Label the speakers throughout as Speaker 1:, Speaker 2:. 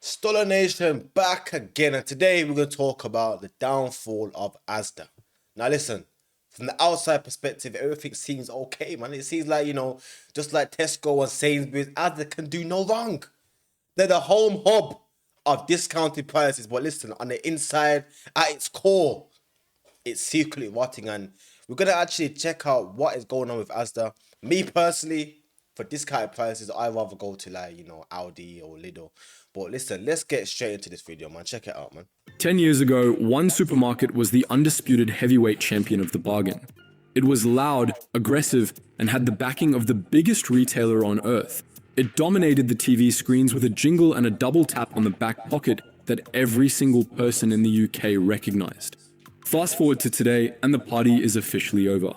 Speaker 1: Stoller Nation back again, and today we're going to talk about the downfall of Asda. Now, listen, from the outside perspective, everything seems okay, man. It seems like, just like Tesco and Sainsbury's, Asda can do no wrong. They're the home hub of discounted prices, but listen, on the inside, at its core, it's secretly rotting, and we're going to actually check out what is going on with Asda. Me personally, for discounted prices, I'd rather go to Aldi or Lidl. But listen, let's get straight into this video, man. Check it out, man.
Speaker 2: 10 years ago, one supermarket was the undisputed heavyweight champion of the bargain. It was loud, aggressive, and had the backing of the biggest retailer on earth. It dominated the TV screens with a jingle and a double tap on the back pocket that every single person in the UK recognized. Fast forward to today, and the party is officially over.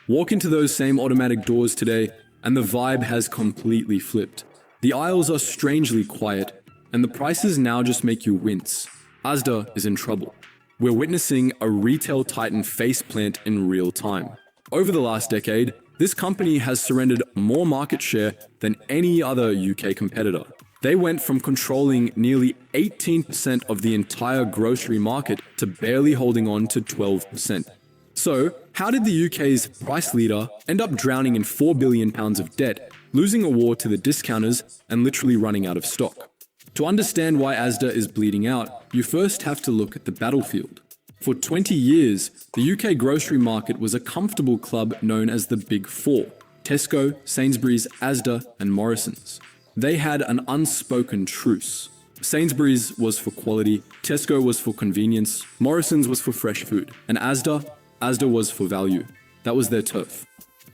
Speaker 2: Walk into those same automatic doors today, and the vibe has completely flipped. The aisles are strangely quiet, and the prices now just make you wince. Asda is in trouble. We're witnessing a retail titan faceplant in real time. Over the last decade, this company has surrendered more market share than any other UK competitor. They went from controlling nearly 18% of the entire grocery market to barely holding on to 12%. So, how did the UK's price leader end up drowning in £4 billion of debt, losing a war to the discounters, and literally running out of stock? To understand why Asda is bleeding out, you first have to look at the battlefield. For 20 years, the UK grocery market was a comfortable club known as the Big Four: Tesco, Sainsbury's, Asda, and Morrisons. They had an unspoken truce. Sainsbury's was for quality, Tesco was for convenience, Morrisons was for fresh food, and Asda was for value. That was their turf.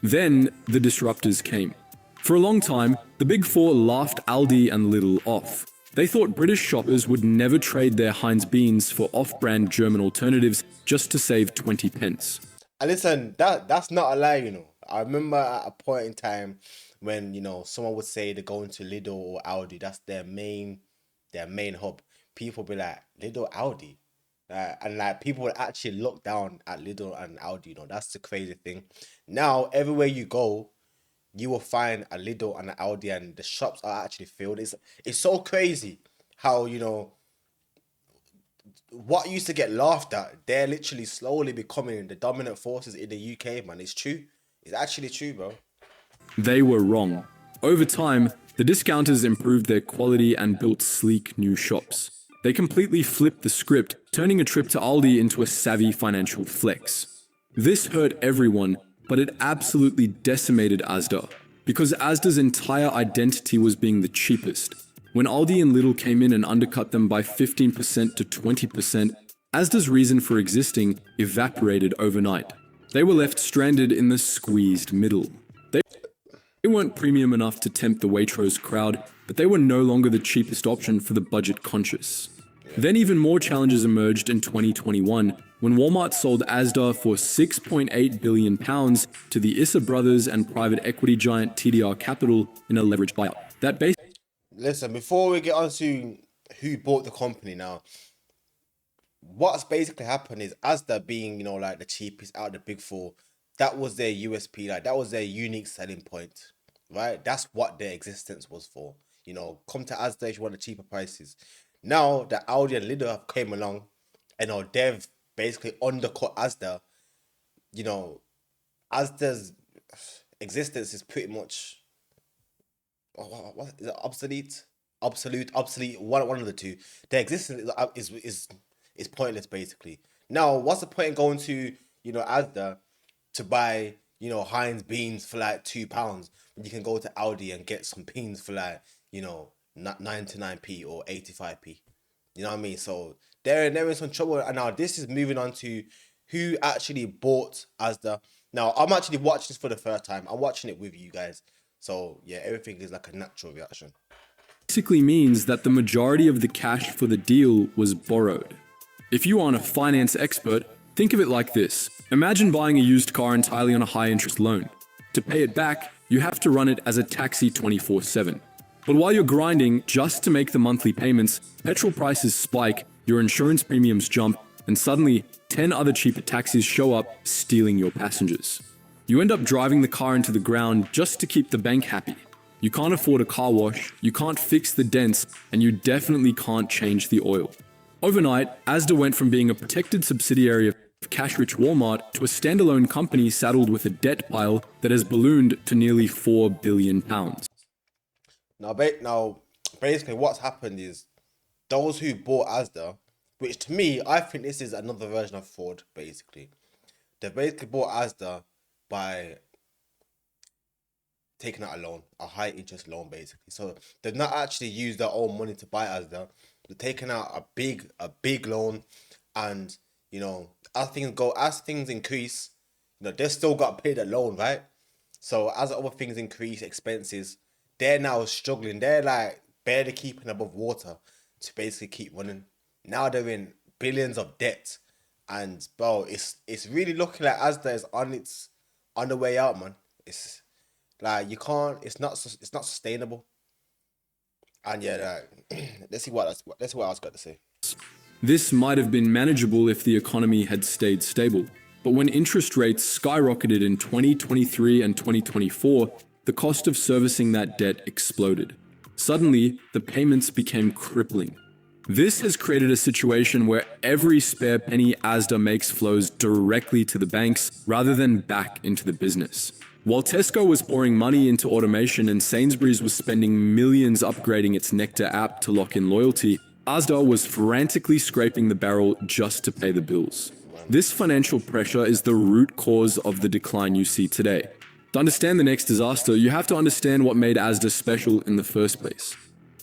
Speaker 2: Then the disruptors came. For a long time, the Big Four laughed Aldi and Lidl off. They thought British shoppers would never trade their Heinz beans for off-brand German alternatives just to save 20 pence.
Speaker 1: And listen, that's not a lie. I remember at a point in time when, someone would say they're going to Lidl or Aldi, that's their main hub. People be like, Lidl, Aldi. And people would actually look down at Lidl and Aldi, that's the crazy thing. Now, everywhere you go, you will find a Lidl and an Aldi, and the shops are actually filled. It's so crazy how, what used to get laughed at, they're literally slowly becoming the dominant forces in the UK, man. It's true. It's actually true, bro.
Speaker 2: They were wrong. Over time, the discounters improved their quality and built sleek new shops. They completely flipped the script, turning a trip to Aldi into a savvy financial flex. This hurt everyone, but it absolutely decimated Asda, because Asda's entire identity was being the cheapest. When Aldi and Lidl came in and undercut them by 15% to 20%, Asda's reason for existing evaporated overnight. They were left stranded in the squeezed middle. They weren't premium enough to tempt the Waitrose crowd, but they were no longer the cheapest option for the budget conscious. Then even more challenges emerged in 2021, when Walmart sold Asda for £6.8 billion to the Issa brothers and private equity giant TDR Capital in a leveraged buyout.
Speaker 1: Listen, before we get on to who bought the company now, what's basically happened is Asda being, the cheapest out of the Big Four, that was their USP, that was their unique selling point, right? That's what their existence was for. Come to Asda if you want the cheaper prices. Now that Aldi and Lidl have came along, and they've basically undercut Asda, Asda's existence is pretty much what is it, obsolete, one of the two. Their existence is pointless, basically. Now, what's the point in going to Asda to buy Heinz beans for like £2 when you can go to Aldi and get some beans for like 99p or 85p? You know what I mean? So they're in some trouble, and now this is moving on to who actually bought Asda. Now, I'm actually watching this for the first time. I'm watching it with you guys. So yeah, everything is like a natural reaction.
Speaker 2: Basically means that the majority of the cash for the deal was borrowed. If you aren't a finance expert, think of it like this. Imagine buying a used car entirely on a high-interest loan. To pay it back, you have to run it as a taxi 24/7. But while you're grinding just to make the monthly payments, petrol prices spike, your insurance premiums jump, and suddenly 10 other cheaper taxis show up, stealing your passengers. You end up driving the car into the ground just to keep the bank happy. You can't afford a car wash, you can't fix the dents, and you definitely can't change the oil. Overnight, Asda went from being a protected subsidiary of cash-rich Walmart to a standalone company saddled with a debt pile that has ballooned to nearly £4 billion.
Speaker 1: Now, basically, what's happened is those who bought Asda, which to me, I think this is another version of fraud. Basically, they basically bought Asda by taking out a loan, a high interest loan, basically. So they've not actually used their own money to buy Asda. They're taking out a big loan, and as things increase, they've still got to pay the loan, right? So as other things increase, expenses, they're now struggling. They're like barely keeping above water to basically keep running. Now they're in billions of debt, and bro, it's really looking like Asda is on the way out, man. It's like you can't. It's not sustainable. And yeah, let's see what else got to say.
Speaker 2: This might have been manageable if the economy had stayed stable. But when interest rates skyrocketed in 2023 and 2024, the cost of servicing that debt exploded. Suddenly, the payments became crippling. This has created a situation where every spare penny Asda makes flows directly to the banks rather than back into the business. While Tesco was pouring money into automation and Sainsbury's was spending millions upgrading its Nectar app to lock in loyalty, Asda was frantically scraping the barrel just to pay the bills. This financial pressure is the root cause of the decline you see today. To understand the next disaster, you have to understand what made Asda special in the first place.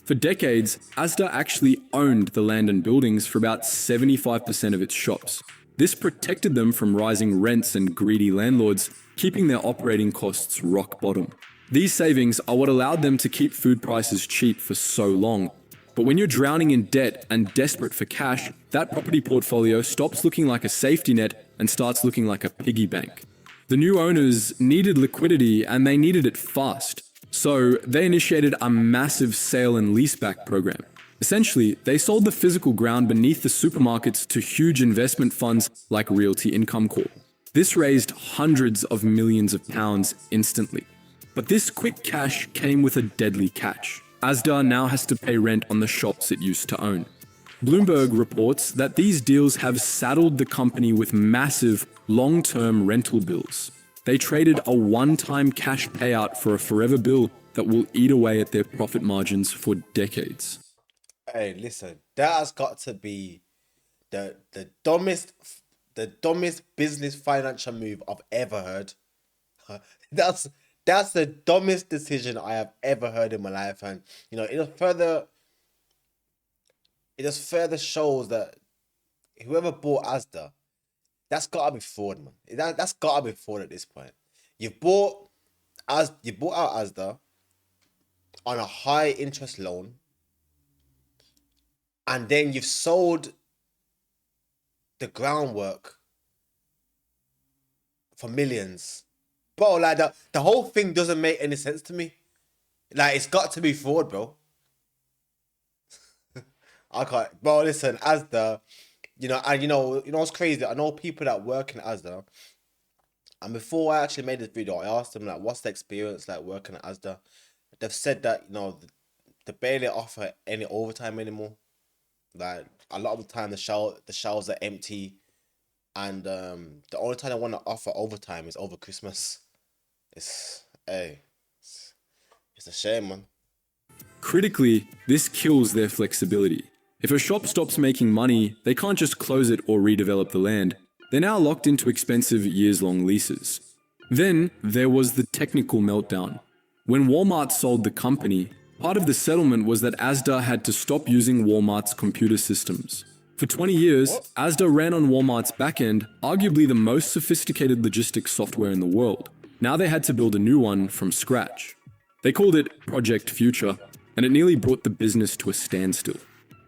Speaker 2: For decades, Asda actually owned the land and buildings for about 75% of its shops. This protected them from rising rents and greedy landlords, keeping their operating costs rock bottom. These savings are what allowed them to keep food prices cheap for so long. But when you're drowning in debt and desperate for cash, that property portfolio stops looking like a safety net and starts looking like a piggy bank. The new owners needed liquidity and they needed it fast. So they initiated a massive sale and leaseback program. Essentially, they sold the physical ground beneath the supermarkets to huge investment funds like Realty Income Corp. This raised hundreds of millions of pounds instantly. But this quick cash came with a deadly catch. Asda now has to pay rent on the shops it used to own. Bloomberg reports that these deals have saddled the company with massive, long-term rental bills. They traded a one-time cash payout for a forever bill that will eat away at their profit margins for decades.
Speaker 1: Hey, listen, that has got to be the dumbest business financial move I've ever heard. That's the dumbest decision I have ever heard in my life, and it just further shows that whoever bought Asda, that's gotta be fraud, man. That's gotta be fraud at this point. You bought out Asda on a high interest loan, and then you've sold the groundwork for millions. Bro, like the whole thing doesn't make any sense to me. Like, it's got to be fraud, bro. I can't. Bro, listen, Asda, and what's crazy? I know people that work in Asda, and before I actually made this video, I asked them, like, what's the experience like working at Asda? They've said that, they barely offer any overtime anymore. Like, a lot of the time, the shelves are empty, and the only time they want to offer overtime is over Christmas. It's a shame, man.
Speaker 2: Critically, this kills their flexibility. If a shop stops making money, they can't just close it or redevelop the land. They're now locked into expensive years-long leases. Then there was the technical meltdown. When Walmart sold the company, part of the settlement was that Asda had to stop using Walmart's computer systems. For 20 years, Asda ran on Walmart's backend, arguably the most sophisticated logistics software in the world. Now they had to build a new one from scratch. They called it Project Future, and it nearly brought the business to a standstill.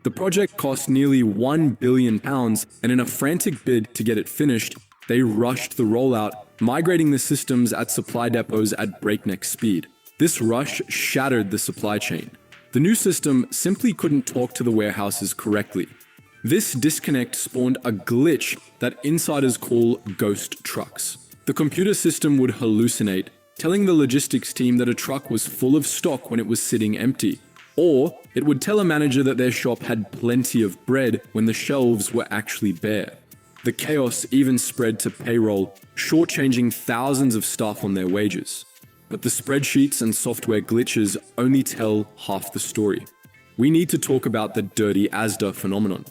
Speaker 2: The project cost nearly £1 billion, and in a frantic bid to get it finished, they rushed the rollout, migrating the systems at supply depots at breakneck speed. This rush shattered the supply chain. The new system simply couldn't talk to the warehouses correctly. This disconnect spawned a glitch that insiders call ghost trucks. The computer system would hallucinate, telling the logistics team that a truck was full of stock when it was sitting empty. Or it would tell a manager that their shop had plenty of bread when the shelves were actually bare. The chaos even spread to payroll, shortchanging thousands of staff on their wages. But the spreadsheets and software glitches only tell half the story. We need to talk about the dirty Asda phenomenon.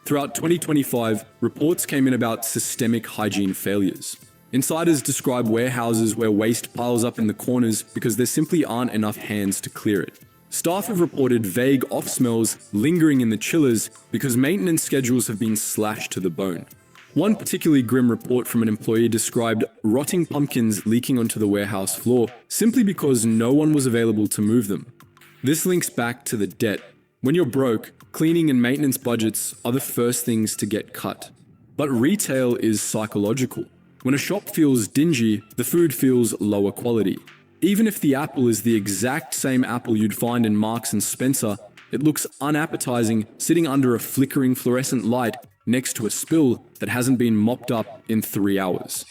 Speaker 2: Throughout 2025, reports came in about systemic hygiene failures. Insiders describe warehouses where waste piles up in the corners because there simply aren't enough hands to clear it. Staff have reported vague off smells lingering in the chillers because maintenance schedules have been slashed to the bone. One particularly grim report from an employee described rotting pumpkins leaking onto the warehouse floor simply because no one was available to move them. This links back to the debt. When you're broke, cleaning and maintenance budgets are the first things to get cut. But retail is psychological. When a shop feels dingy, the food feels lower quality. Even if the apple is the exact same apple you'd find in Marks and Spencer, it looks unappetizing sitting under a flickering fluorescent light next to a spill that hasn't been mopped up in 3 hours.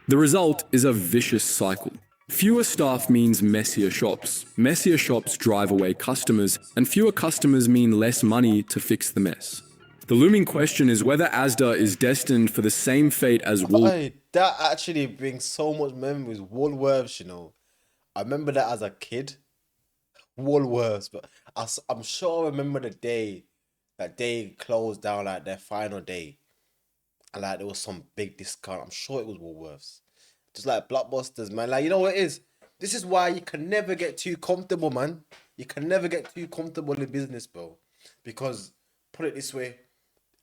Speaker 2: The result is a vicious cycle. Fewer staff means messier shops. Messier shops drive away customers, and fewer customers mean less money to fix the mess. The looming question is whether Asda is destined for the same fate as Woolworths.
Speaker 1: That actually brings so much memories. Woolworths, you know. I remember that as a kid. Woolworths, but I'm sure I remember the day that they closed down, like their final day, and like there was some big discount. I'm sure it was Woolworths, just like Blockbusters, man. Like, you know what it is? This is why you can never get too comfortable, man. You can never get too comfortable in business, bro. Because put it this way,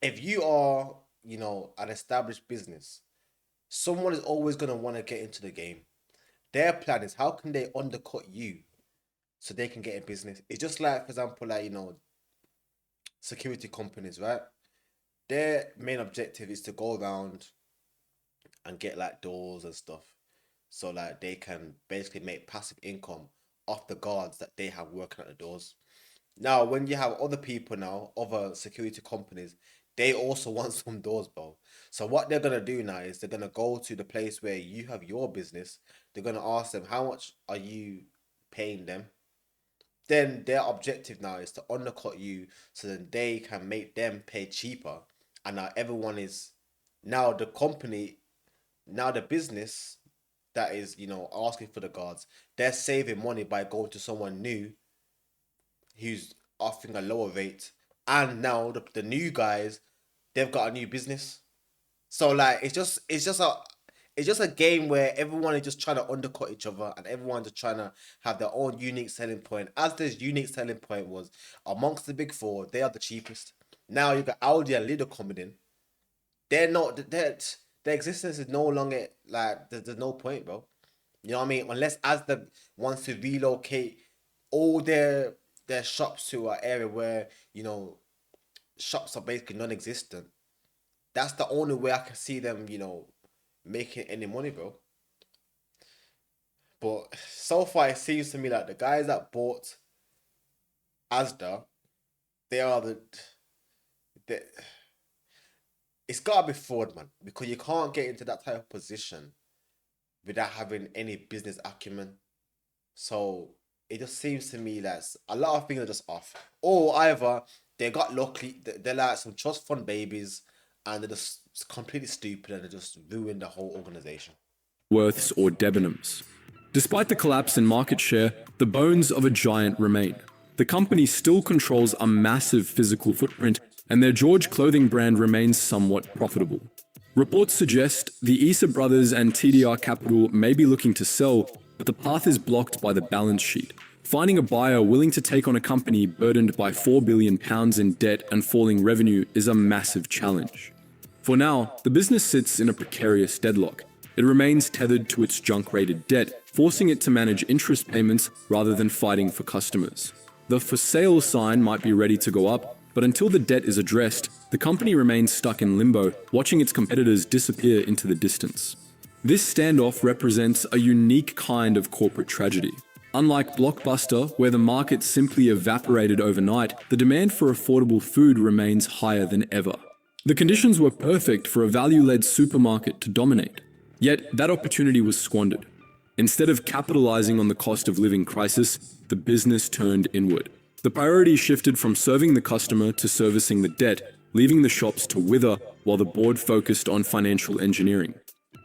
Speaker 1: if you are, you know, an established business, someone is always gonna want to get into the game. Their plan is how can they undercut you so they can get in business. It's just like, for example, like, you know, security companies, right? Their main objective is to go around and get like doors and stuff. So like they can basically make passive income off the guards that they have working at the doors. Now, when you have other people now, other security companies, they also want some doors, bro. So what they're gonna do now is they're gonna go to the place where you have your business. They're gonna ask them how much are you paying them. Then their objective now is to undercut you so then they can make them pay cheaper. And now everyone is now the company, now the business that is, you know, asking for the guards, they're saving money by going to someone new who's offering a lower rate. And now the new guys, they've got a new business. So like it's just a game where everyone is just trying to undercut each other and everyone's just trying to have their own unique selling point. As this unique selling point was amongst the big four, they are the cheapest. Now you got Aldi and Lidl coming in. They're not their existence is no longer like there's no point, bro. You know what I mean? Unless Asda wants to relocate all their shops to an area where, you know, shops are basically non-existent. That's the only way I can see them, you know, making any money, bro. But so far, it seems to me like the guys that bought Asda, they are the it's gotta be fraud, man, because you can't get into that type of position without having any business acumen. So it just seems to me that a lot of things are just off. Or either they got lucky, they're like some trust fund babies, and they're just completely stupid and they just ruined the whole organization.
Speaker 2: Worths or Debenhams. Despite the collapse in market share, the bones of a giant remain. The company still controls a massive physical footprint, and their George clothing brand remains somewhat profitable. Reports suggest the Issa brothers and TDR Capital may be looking to sell, but the path is blocked by the balance sheet. Finding a buyer willing to take on a company burdened by £4 billion in debt and falling revenue is a massive challenge. For now, the business sits in a precarious deadlock. It remains tethered to its junk-rated debt, forcing it to manage interest payments rather than fighting for customers. The for sale sign might be ready to go up, but until the debt is addressed, the company remains stuck in limbo, watching its competitors disappear into the distance. This standoff represents a unique kind of corporate tragedy. Unlike Blockbuster, where the market simply evaporated overnight, the demand for affordable food remains higher than ever. The conditions were perfect for a value-led supermarket to dominate. Yet that opportunity was squandered. Instead of capitalizing on the cost of living crisis, the business turned inward. The priority shifted from serving the customer to servicing the debt, leaving the shops to wither while the board focused on financial engineering.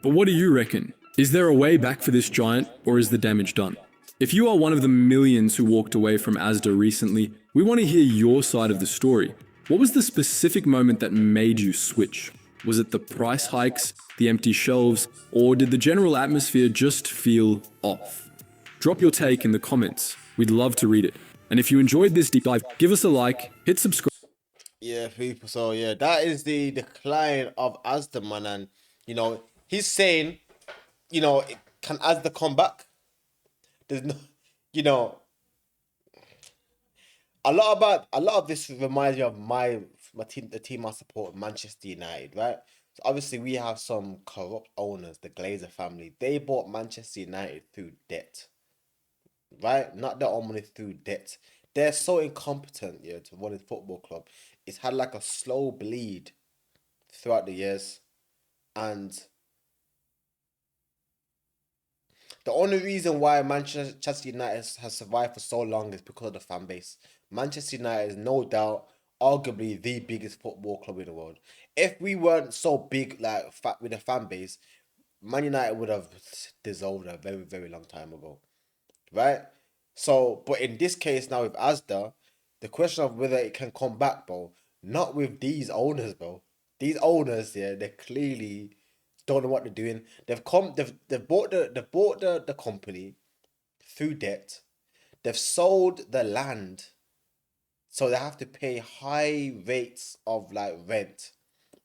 Speaker 2: But what do you reckon? Is there a way back for this giant, or is the damage done? If you are one of the millions who walked away from Asda recently, we want to hear your side of the story. What was the specific moment that made you switch? Was it the price hikes, the empty shelves, or did the general atmosphere just feel off? Drop your take in the comments. We'd love to read it. And if you enjoyed this deep dive, give us a like, hit subscribe.
Speaker 1: Yeah, people. So yeah, that is the decline of Asda, man. And he's saying, can Asda come back? There's no, you know, a lot of this reminds me of my team, the team I support, Manchester United, right? So obviously we have some corrupt owners, the Glazer family. They bought Manchester United through debt, right? Not their own money, through debt. They're so incompetent, yeah, to run a football club. It's had like a slow bleed throughout the years, and the only reason why Manchester United has survived for so long is because of the fan base. Manchester United is no doubt arguably the biggest football club in the world. If we weren't so big, like fat with a fan base, Man United would have dissolved a very, very long time ago, right? So, but in this case now with Asda, the question of whether it can come back, bro, not with these owners, bro. These owners, yeah, they clearly don't know what they're doing. They've bought the company through debt. They've sold the land, so they have to pay high rates of like rent.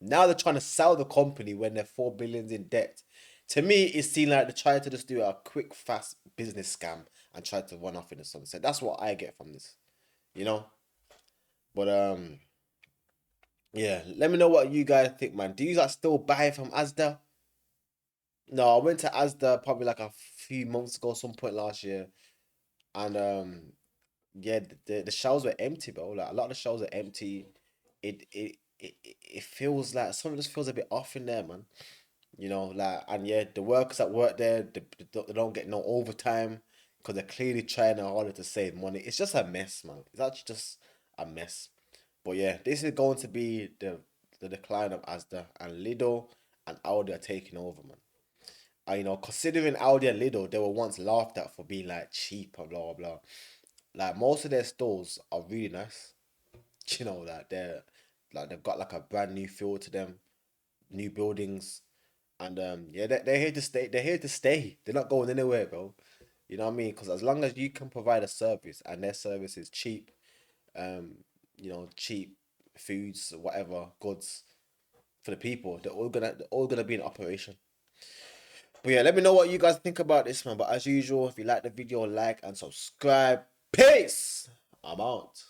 Speaker 1: Now they're trying to sell the company when they're 4 billions in debt. To me, it seemed like they're trying to just do a quick, fast business scam and try to run off in the sunset. That's what I get from this, you know. But yeah. Let me know what you guys think, man. Do you guys still buy from Asda? No, I went to Asda probably like a few months ago, some point last year, and yeah, the shelves were empty, bro. Like a lot of the shelves are empty. It feels like something just feels a bit off in there, man. Like, and yeah, the workers that work there, they don't get no overtime because they're clearly trying harder to save money. It's just a mess, man. It's actually just a mess. But yeah, this is going to be the decline of Asda, and Lidl and Aldi are taking over, man. Considering Aldi and Lidl, they were once laughed at for being like cheap and blah blah blah. Like most of their stores are really nice. That they've got like a brand new feel to them, new buildings, and yeah, they're here to stay. They're here to stay. They're not going anywhere, bro. You know what I mean? Because as long as you can provide a service and their service is cheap, um, cheap foods, whatever goods for the people, they're all gonna be in operation. But yeah, let me know what you guys think about this, man. But as usual, if you like the video, like and subscribe. Peace. I'm out.